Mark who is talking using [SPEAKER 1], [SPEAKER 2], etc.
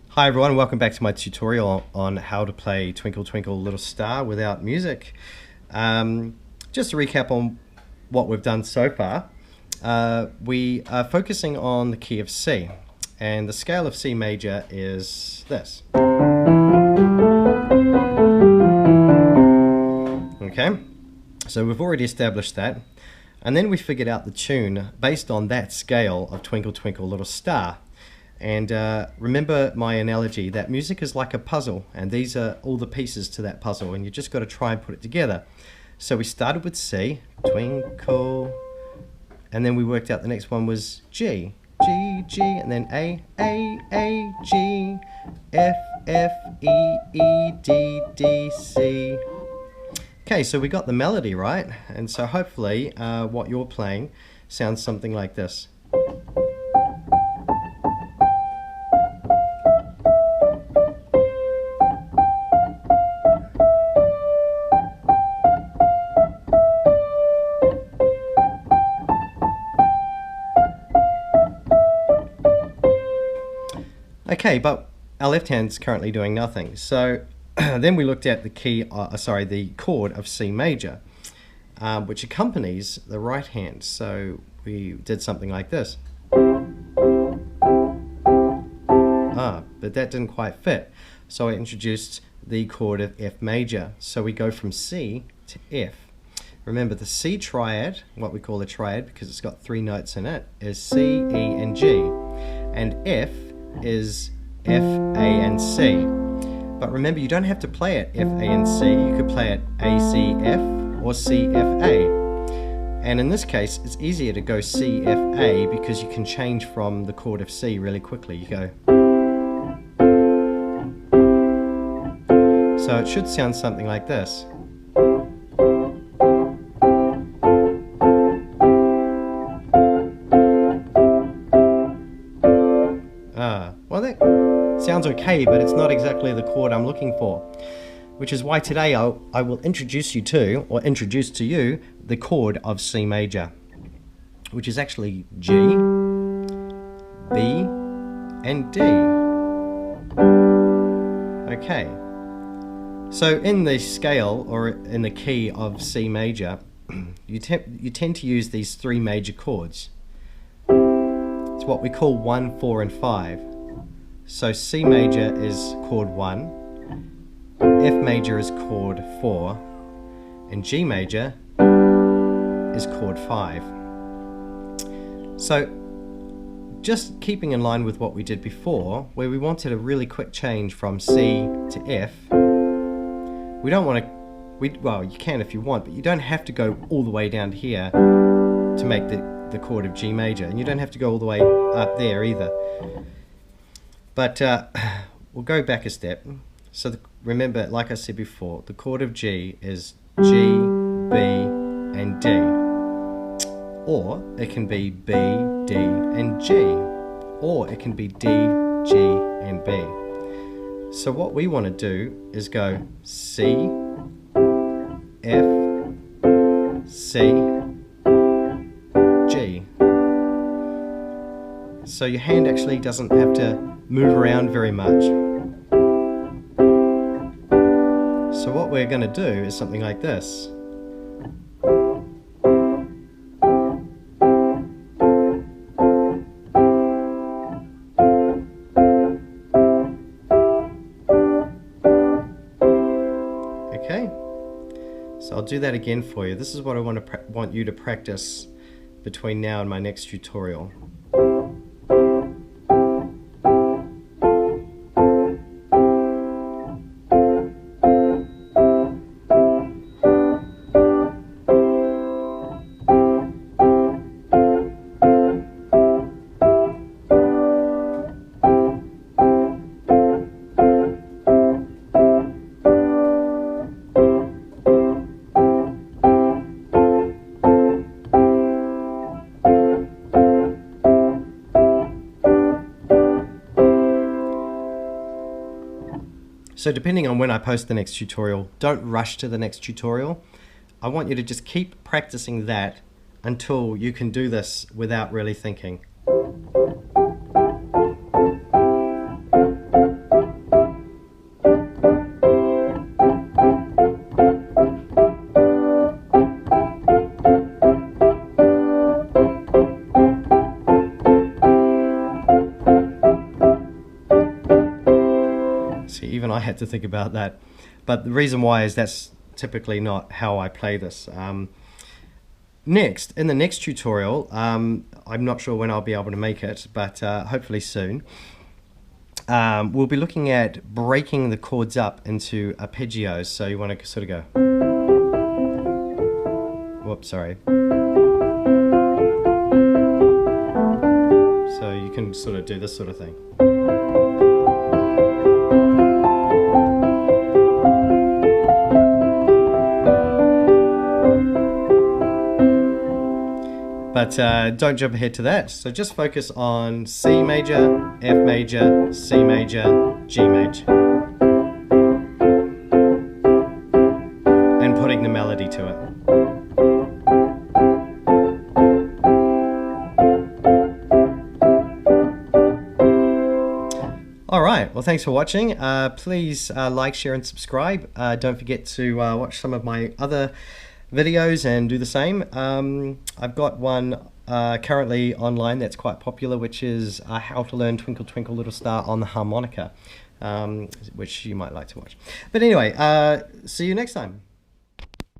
[SPEAKER 1] Hi everyone, welcome back to my tutorial on how to play Twinkle Twinkle Little Star without music. Just to recap on what we've done so far, we are focusing on the key of C, and the scale of C major is this. Okay, so we've already established that, and then we figured out the tune based on that scale of Twinkle Twinkle Little Star. And remember my analogy that music is like a puzzle, and these are all the pieces to that puzzle, and you just got to try and put it together. So we started with C, twinkle, and then we worked out the next one was G, G, G, and then A, G, F, F, E, E, D, D, C. Okay, so we got the melody right, and so hopefully what you're playing sounds something like this. Okay, but our left hand's currently doing nothing. So then we looked at the the chord of C major, which accompanies the right hand. So we did something like this. But that didn't quite fit. So I introduced the chord of F major. So we go from C to F. Remember the C triad, what we call a triad because it's got three notes in it, is C, E, and G. And F is F, A, and C. But remember, you don't have to play it F, A, and C. You could play it A, C, F, or C, F, A. And in this case, it's easier to go C, F, A because you can change from the chord of C really quickly. You go. So it should sound something like this. Well, that sounds okay, but it's not exactly the chord I'm looking for, which is why today I will introduce to you the chord of C major, which is actually G, B, and D. Okay, so in the scale, or in the key of C major, you tend to use these three major chords. It's what we call 1, 4, and 5. So C major is chord 1, F major is chord 4, and G major is chord 5. So just keeping in line with what we did before, where we wanted a really quick change from C to F, we don't want to, well, you can if you want, but you don't have to go all the way down here to make the chord of G major, and you don't have to go all the way up there either. But we'll go back a step. So remember, like I said before, the chord of G is G, B, and D. Or it can be B, D, and G. Or it can be D, G, and B. So what we want to do is go C, F, C, G. So your hand actually doesn't have to move around very much. So what we're going to do is something like this. Okay, so I'll do that again for you. This is what I want you to practice between now and my next tutorial. So depending on when I post the next tutorial, don't rush to the next tutorial. I want you to just keep practicing that until you can do this without really thinking. I had to think about that. But the reason why is that's typically not how I play this. Next, in the next tutorial, I'm not sure when I'll be able to make it, but hopefully soon, we'll be looking at breaking the chords up into arpeggios. So you want to sort of go, whoops, sorry. So you can sort of do this sort of thing. But don't jump ahead to that. So just focus on C major, F major, C major, G major. And putting the melody to it. Alright, well thanks for watching. Please like, share and subscribe. Don't forget to watch some of my other videos and do the same. I've got one currently online that's quite popular, which is how to learn Twinkle Twinkle Little Star on the harmonica, which you might like to watch. But anyway, see you next time.